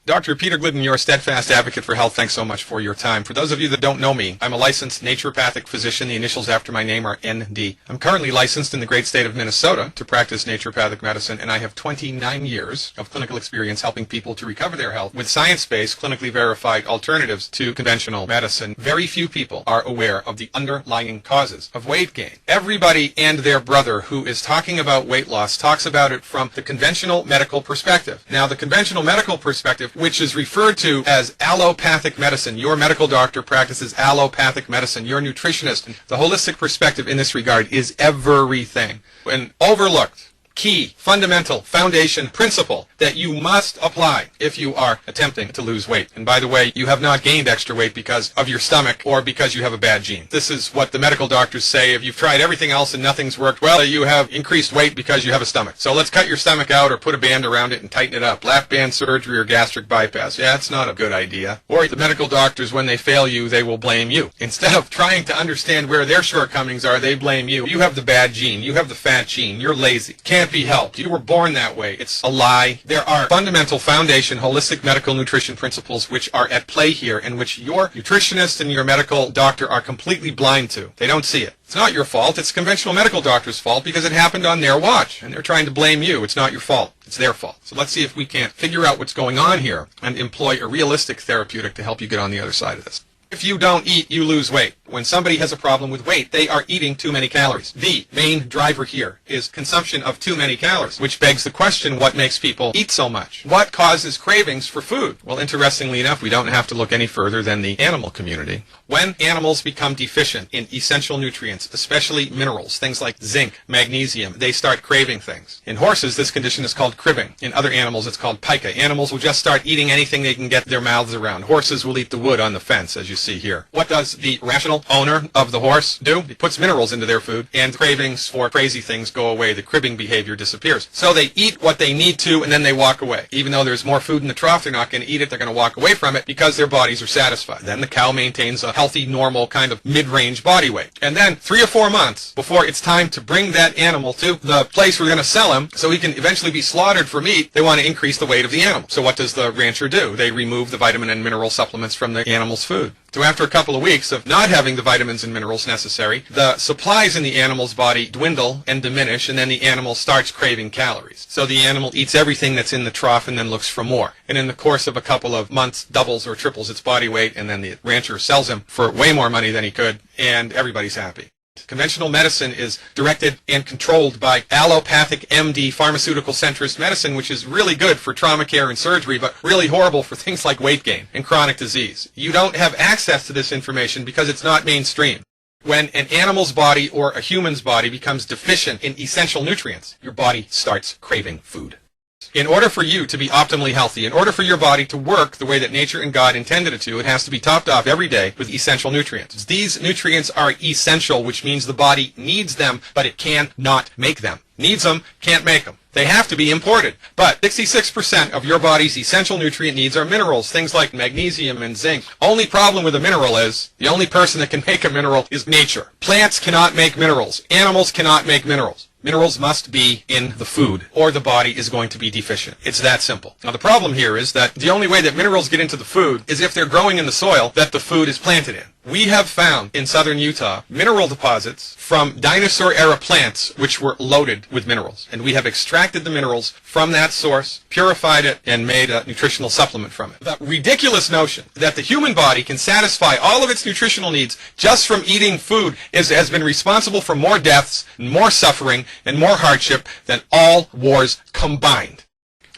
Dr. Peter Glidden, your steadfast advocate for health, thanks so much for your time. For those of you that don't know me, I'm a licensed naturopathic physician. The initials after my name are ND. I'm currently licensed in the great state of Minnesota to practice naturopathic medicine, and I have 29 years of clinical experience helping people to recover their health with science-based, clinically verified alternatives to conventional medicine. Very few people are aware of the underlying causes of weight gain. Everybody and their brother who is talking about weight loss talks about it from the conventional medical perspective. Now, the conventional medical perspective, which is referred to as allopathic medicine. Your medical doctor practices allopathic medicine. Your nutritionist. The holistic perspective in this regard is everything. An overlooked, key, fundamental, foundation principle that you must apply if you are attempting to lose weight. And by the way, you have not gained extra weight because of your stomach or because you have a bad gene. This is what the medical doctors say. If you've tried everything else and nothing's worked, well, you have increased weight because you have a stomach. So let's cut your stomach out or put a band around it and tighten it up. Lap band surgery or gastric bypass. Yeah, it's not a good idea. Or the medical doctors, when they fail you, they will blame you. Instead of trying to understand where their shortcomings are, they blame you. You have the bad gene. You have the fat gene. You're lazy. Can't be helped. You were born that way. It's a lie. There are fundamental foundation holistic medical nutrition principles which are at play here and which your nutritionist and your medical doctor are completely blind to. They don't see it. It's not your fault. It's conventional medical doctor's fault because it happened on their watch and they're trying to blame you. It's not your fault. It's their fault. So let's see if we can't figure out what's going on here and employ a realistic therapeutic to help you get on the other side of this. If you don't eat, you lose weight. When somebody has a problem with weight, they are eating too many calories. The main driver here is consumption of too many calories, which begs the question, what makes people eat so much? What causes cravings for food? Well, interestingly enough, we don't have to look any further than the animal community. When animals become deficient in essential nutrients, especially minerals, things like zinc, magnesium, they start craving things. In horses, this condition is called cribbing. In other animals, it's called pica. Animals will just start eating anything they can get their mouths around. Horses will eat the wood on the fence, as you see here. What does the rational owner of the horse do? He puts minerals into their food, and cravings for crazy things go away. The cribbing behavior disappears. So they eat what they need to, and then they walk away. Even though there's more food in the trough, they're not going to eat it. They're going to walk away from it because their bodies are satisfied. Then the cow maintains a healthy, normal, kind of mid-range body weight. And then 3 or 4 months before it's time to bring that animal to the place we're going to sell him so he can eventually be slaughtered for meat, they want to increase the weight of the animal. So what does the rancher do? They remove the vitamin and mineral supplements from the animal's food. So after a couple of weeks of not having the vitamins and minerals necessary, the supplies in the animal's body dwindle and diminish, and then the animal starts craving calories. So the animal eats everything that's in the trough and then looks for more. And in the course of a couple of months, doubles or triples its body weight, and then the rancher sells him for way more money than he could, and everybody's happy. Conventional medicine is directed and controlled by allopathic MD pharmaceutical centrist medicine, which is really good for trauma care and surgery, but really horrible for things like weight gain and chronic disease. You don't have access to this information because it's not mainstream. When an animal's body or a human's body becomes deficient in essential nutrients, your body starts craving food. In order for you to be optimally healthy, in order for your body to work the way that nature and God intended it to, it has to be topped off every day with essential nutrients. These nutrients are essential, which means the body needs them, but it cannot make them. Needs them, can't make them. They have to be imported. But 66% of your body's essential nutrient needs are minerals, things like magnesium and zinc. Only problem with a mineral is, the only person that can make a mineral is nature. Plants cannot make minerals. Animals cannot make minerals. Minerals must be in the food, or the body is going to be deficient. It's that simple. Now the problem here is that the only way that minerals get into the food is if they're growing in the soil that the food is planted in. We have found in southern Utah mineral deposits from dinosaur-era plants which were loaded with minerals. And we have extracted the minerals from that source, purified it, and made a nutritional supplement from it. The ridiculous notion that the human body can satisfy all of its nutritional needs just from eating food has been responsible for more deaths, more suffering, and more hardship than all wars combined.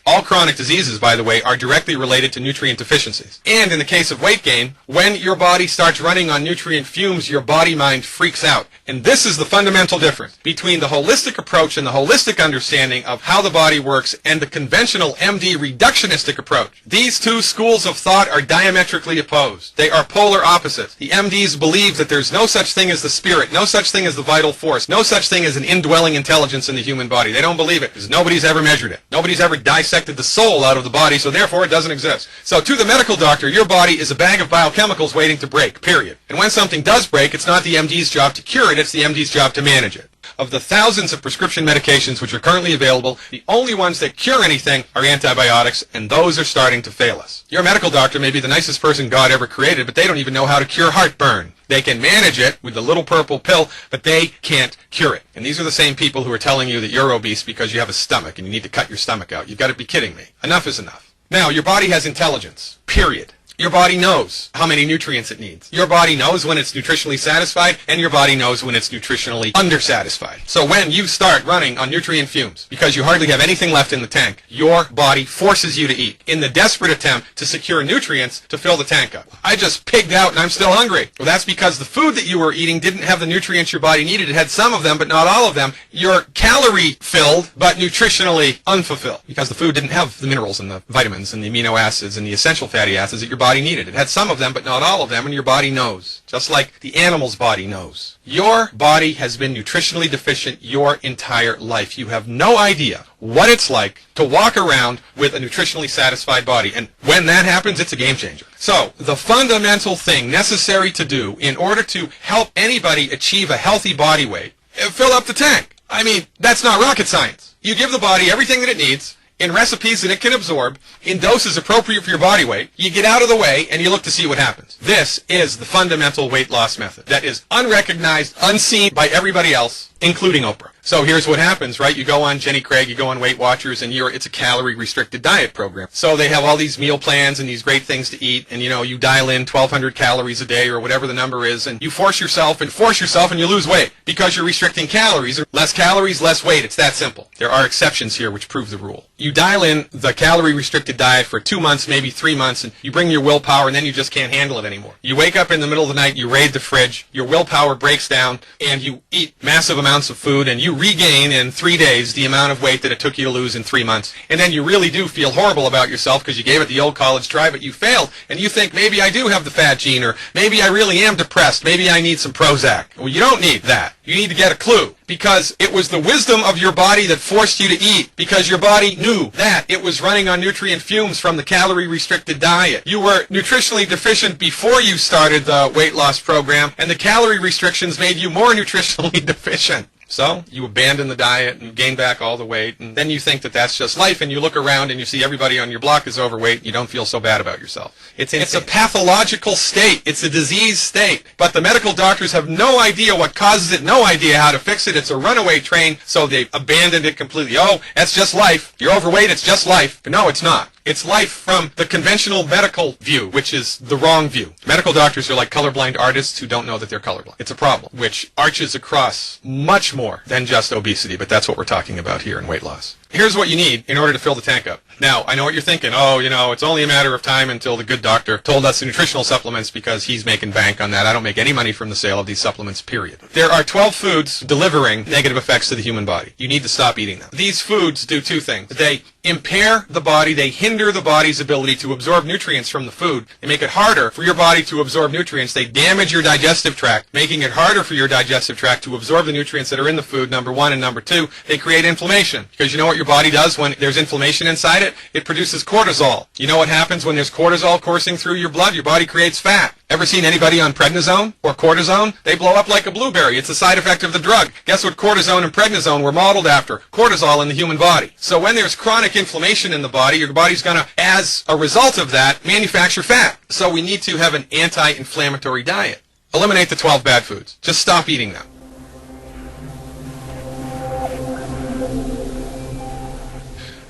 All chronic diseases, by the way, are directly related to nutrient deficiencies. And in the case of weight gain, when your body starts running on nutrient fumes, your body-mind freaks out. And this is the fundamental difference between the holistic approach and the holistic understanding of how the body works and the conventional MD reductionistic approach. These two schools of thought are diametrically opposed. They are polar opposites. The MDs believe that there's no such thing as the spirit, no such thing as the vital force, no such thing as an indwelling intelligence in the human body. They don't believe it because nobody's ever measured it. Nobody's ever dissected the soul out of the body, so therefore it doesn't exist. So to the medical doctor, your body is a bag of biochemicals waiting to break, period. And when something does break, it's not the MD's job to cure it, it's the MD's job to manage it. of the thousands of prescription medications which are currently available, the only ones that cure anything are antibiotics, and those are starting to fail us. Your medical doctor may be the nicest person God ever created, but they don't even know how to cure heartburn. They can manage it with the little purple pill, but they can't cure it. And these are the same people who are telling you that you're obese because you have a stomach and you need to cut your stomach out. You've got to be kidding me. Enough is enough. Now, your body has intelligence, period. Your body knows how many nutrients it needs. Your body knows when it's nutritionally satisfied, and your body knows when it's nutritionally undersatisfied. So when you start running on nutrient fumes, because you hardly have anything left in the tank, your body forces you to eat in the desperate attempt to secure nutrients to fill the tank up. I just pigged out and I'm still hungry. Well, that's because the food that you were eating didn't have the nutrients your body needed. It had some of them, but not all of them. You're calorie-filled, but nutritionally unfulfilled, because the food didn't have the minerals and the vitamins and the amino acids and the essential fatty acids that your body needed. It had some of them, but not all of them, and your body knows. Just like the animal's body knows. Your body has been nutritionally deficient your entire life. You have no idea what it's like to walk around with a nutritionally satisfied body. And when that happens, it's a game changer. So, the fundamental thing necessary to do in order to help anybody achieve a healthy body weight, fill up the tank. I mean, that's not rocket science. You give the body everything that it needs, in recipes that it can absorb, in doses appropriate for your body weight. You get out of the way and you look to see what happens. This is the fundamental weight loss method that is unrecognized, unseen by everybody else, including Oprah. So here's what happens, right? You go on Jenny Craig, you go on Weight Watchers, and it's a calorie-restricted diet program. So they have all these meal plans and these great things to eat, and you dial in 1,200 calories a day or whatever the number is, and you force yourself and you lose weight because you're restricting calories. Less calories, less weight. It's that simple. There are exceptions here which prove the rule. You dial in the calorie-restricted diet for 2 months, maybe 3 months, and you bring your willpower, and then you just can't handle it anymore. You wake up in the middle of the night, you raid the fridge, your willpower breaks down, and you eat massive amounts of food, and you regain in 3 days the amount of weight that it took you to lose in 3 months. And then you really do feel horrible about yourself because you gave it the old college try, but you failed. And you think, maybe I do have the fat gene, or maybe I really am depressed. Maybe I need some Prozac. Well, you don't need that. You need to get a clue, because it was the wisdom of your body that forced you to eat, because your body knew that it was running on nutrient fumes from the calorie-restricted diet. You were nutritionally deficient before you started the weight loss program, and the calorie restrictions made you more nutritionally deficient. So you abandon the diet and you gain back all the weight, and then you think that that's just life, and you look around and you see everybody on your block is overweight, and you don't feel so bad about yourself. It's a pathological state. It's a disease state. But the medical doctors have no idea what causes it, no idea how to fix it. It's a runaway train, so they've abandoned it completely. Oh, that's just life. You're overweight, it's just life. But no, it's not. It's life from the conventional medical view, which is the wrong view. Medical doctors are like colorblind artists who don't know that they're colorblind. It's a problem, which arches across much more than just obesity, but that's what we're talking about here in weight loss. Here's what you need in order to fill the tank up. Now, I know what you're thinking. Oh, it's only a matter of time until the good doctor told us the nutritional supplements, because he's making bank on that. I don't make any money from the sale of these supplements, period. There are 12 foods delivering negative effects to the human body. You need to stop eating them. These foods do two things. They impair the body. They hinder the body's ability to absorb nutrients from the food. They make it harder for your body to absorb nutrients. They damage your digestive tract, making it harder for your digestive tract to absorb the nutrients that are in the food, number one. And number two, they create inflammation, because you know what your body does when there's inflammation inside it? It produces cortisol. You know what happens when there's cortisol coursing through your blood? Your body creates fat. Ever seen anybody on prednisone or cortisone? They blow up like a blueberry. It's a side effect of the drug. Guess what cortisone and prednisone were modeled after? Cortisol in the human body. So when there's chronic inflammation in the body, your body's going to, as a result of that, manufacture fat. So we need to have an anti-inflammatory diet. Eliminate the 12 bad foods. Just stop eating them.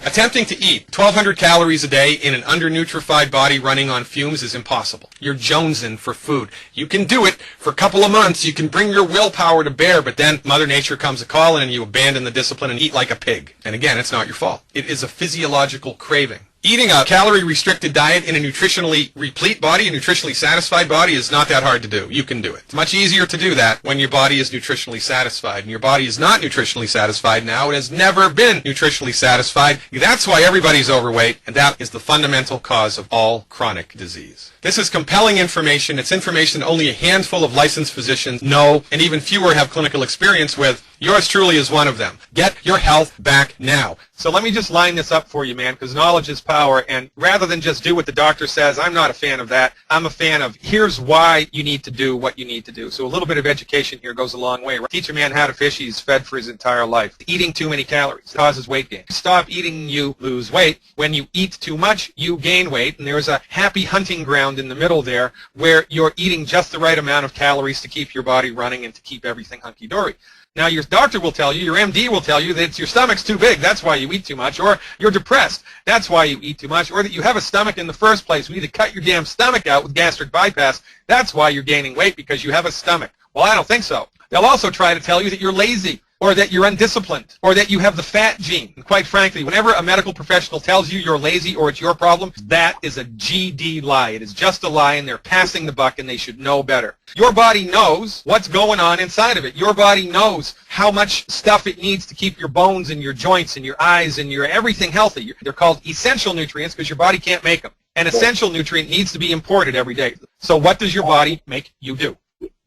Attempting to eat 1,200 calories a day in an undernutrified body running on fumes is impossible. You're jonesing for food. You can do it for a couple of months. You can bring your willpower to bear, but then Mother Nature comes a-calling and you abandon the discipline and eat like a pig. And again, it's not your fault. It is a physiological craving. Eating a calorie-restricted diet in a nutritionally replete body, a nutritionally satisfied body, is not that hard to do. You can do it. It's much easier to do that when your body is nutritionally satisfied. And your body is not nutritionally satisfied now. It has never been nutritionally satisfied. That's why everybody's overweight, and that is the fundamental cause of all chronic disease. This is compelling information. It's information only a handful of licensed physicians know, and even fewer have clinical experience with. Yours truly is one of them. Get your health back now. So let me just line this up for you, man, because knowledge is power, and rather than just do what the doctor says, I'm not a fan of that. I'm a fan of here's why you need to do what you need to do. So a little bit of education here goes a long way. Teach a man how to fish, he's fed for his entire life. Eating too many calories causes weight gain. Stop eating, you lose weight. When you eat too much, you gain weight, and there's a happy hunting ground in the middle there where you're eating just the right amount of calories to keep your body running and to keep everything hunky-dory. Now, your doctor will tell you, your MD will tell you that your stomach's too big, that's why you eat too much, or you're depressed, that's why you eat too much, or that you have a stomach in the first place. We need to cut your damn stomach out with gastric bypass. That's why you're gaining weight, because you have a stomach. Well, I don't think so. They'll also try to tell you that you're lazy, or that you're undisciplined, or that you have the fat gene. And quite frankly, whenever a medical professional tells you you're lazy or it's your problem, that is a GD lie. It is just a lie, and they're passing the buck, and they should know better. Your body knows what's going on inside of it. Your body knows how much stuff it needs to keep your bones and your joints and your eyes and your everything healthy. They're called essential nutrients because your body can't make them. An essential nutrient needs to be imported every day. So what does your body make you do?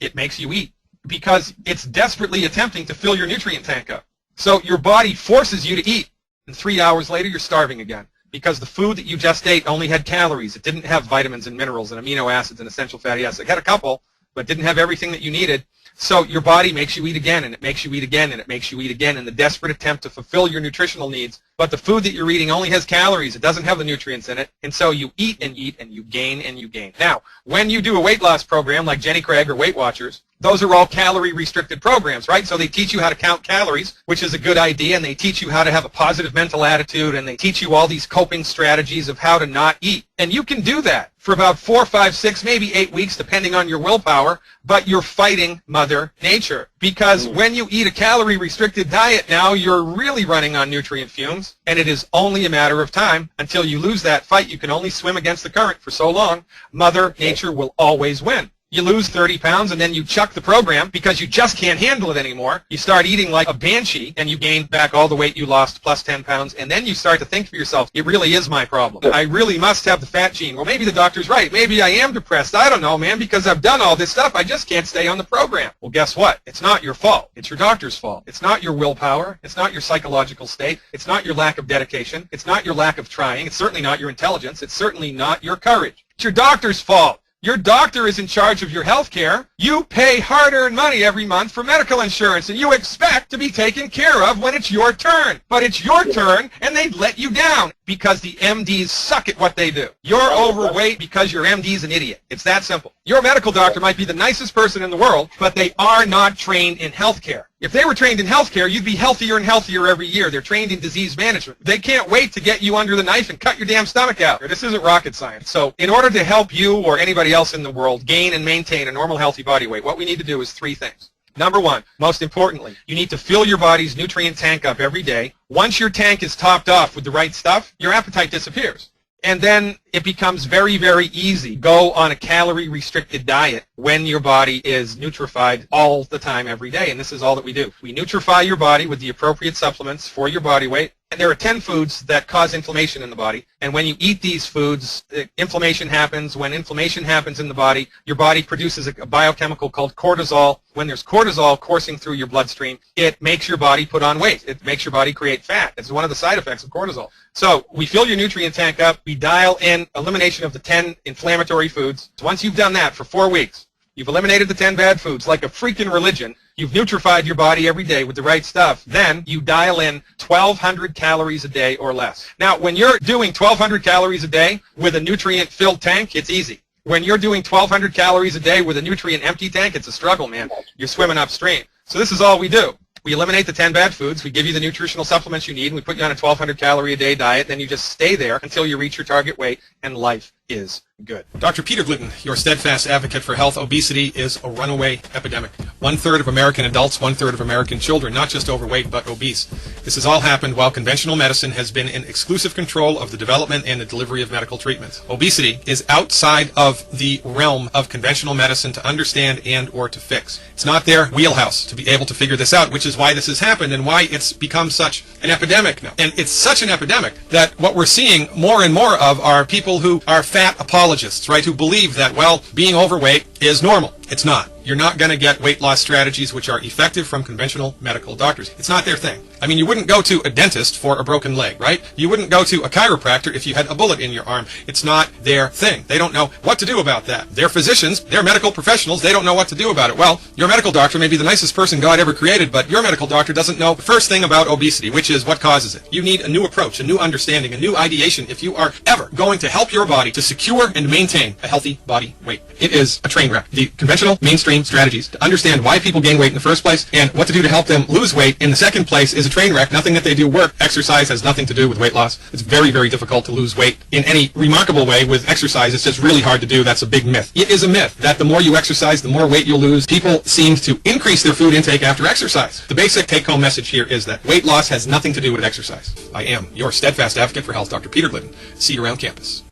It makes you eat, because it's desperately attempting to fill your nutrient tank up. So your body forces you to eat, and 3 hours later you're starving again, because the food that you just ate only had calories. It didn't have vitamins and minerals and amino acids and essential fatty acids. It had a couple, but didn't have everything that you needed. So your body makes you eat again, and it makes you eat again, and it makes you eat again in the desperate attempt to fulfill your nutritional needs. But the food that you're eating only has calories. It doesn't have the nutrients in it. And so you eat and eat, and you gain and you gain. Now, when you do a weight loss program like Jenny Craig or Weight Watchers, those are all calorie-restricted programs, right? So they teach you how to count calories, which is a good idea, and they teach you how to have a positive mental attitude, and they teach you all these coping strategies of how to not eat. And you can do that for about 4, 5, 6, maybe 8 weeks, depending on your willpower, but you're fighting Mother Nature. Because when you eat a calorie-restricted diet now, you're really running on nutrient fumes, and it is only a matter of time until you lose that fight. You can only swim against the current for so long. Mother Nature will always win. You lose 30 pounds, and then you chuck the program because you just can't handle it anymore. You start eating like a banshee, and you gain back all the weight you lost plus 10 pounds, and then you start to think for yourself, it really is my problem. I really must have the fat gene. Well, maybe the doctor's right. Maybe I am depressed. I don't know, man, because I've done all this stuff. I just can't stay on the program. Well, guess what? It's not your fault. It's your doctor's fault. It's not your willpower. It's not your psychological state. It's not your lack of dedication. It's not your lack of trying. It's certainly not your intelligence. It's certainly not your courage. It's your doctor's fault. Your doctor is in charge of your health care. You pay hard-earned money every month for medical insurance, and you expect to be taken care of when it's your turn. But it's your turn, and they let you down because the MDs suck at what they do. You're overweight because your MD's an idiot. It's that simple. Your medical doctor might be the nicest person in the world, but they are not trained in health care. If they were trained in healthcare, you'd be healthier and healthier every year. They're trained in disease management. They can't wait to get you under the knife and cut your damn stomach out. This isn't rocket science. So in order to help you or anybody else in the world gain and maintain a normal, healthy body weight, what we need to do is 3 things. Number 1, most importantly, you need to fill your body's nutrient tank up every day. Once your tank is topped off with the right stuff, your appetite disappears. And then it becomes very, very easy. Go on a calorie-restricted diet when your body is nutrified all the time, every day. And this is all that we do. We nutrify your body with the appropriate supplements for your body weight. And there are 10 foods that cause inflammation in the body. And when you eat these foods, inflammation happens. When inflammation happens in the body, your body produces a biochemical called cortisol. When there's cortisol coursing through your bloodstream, it makes your body put on weight. It makes your body create fat. It's one of the side effects of cortisol. So we fill your nutrient tank up. We dial in elimination of the 10 inflammatory foods. So once you've done that for 4 weeks, you've eliminated the 10 bad foods like a freaking religion. You've nutrified your body every day with the right stuff. Then you dial in 1,200 calories a day or less. Now, when you're doing 1,200 calories a day with a nutrient-filled tank, it's easy. When you're doing 1,200 calories a day with a nutrient-empty tank, it's a struggle, man. You're swimming upstream. So this is all we do. We eliminate the 10 bad foods, we give you the nutritional supplements you need, and we put you on a 1,200 calorie a day diet, then you just stay there until you reach your target weight, and life is good. Dr. Peter Glidden, your steadfast advocate for health. Obesity is a runaway epidemic. 1/3 of American adults, 1/3 of American children, not just overweight, but obese. This has all happened while conventional medicine has been in exclusive control of the development and the delivery of medical treatments. Obesity is outside of the realm of conventional medicine to understand and or to fix. It's not their wheelhouse to be able to figure this out, which is why this has happened and why it's become such an epidemic now. And it's such an epidemic that what we're seeing more and more of are people who are fat apologists, right, who believe that, well, being overweight is normal. It's not. You're not going to get weight loss strategies which are effective from conventional medical doctors. It's not their thing. I mean, you wouldn't go to a dentist for a broken leg, right? You wouldn't go to a chiropractor if you had a bullet in your arm. It's not their thing. They don't know what to do about that. They're physicians. They're medical professionals. They don't know what to do about it. Well, your medical doctor may be the nicest person God ever created, but your medical doctor doesn't know the first thing about obesity, which is what causes it. You need a new approach, a new understanding, a new ideation if you are ever going to help your body to secure and maintain a healthy body weight. It is a train wreck. The conventional mainstream strategies to understand why people gain weight in the first place and what to do to help them lose weight in the second place is a train wreck. Nothing that they do work. Exercise has nothing to do with weight loss. It's very, very difficult to lose weight in any remarkable way with exercise. It's just really hard to do. That's a big myth. It is a myth that the more you exercise, the more weight you'll lose. People seem to increase their food intake after exercise. The basic take-home message here is that weight loss has nothing to do with exercise. I am your steadfast advocate for health, Dr. Peter Glidden. See you around campus.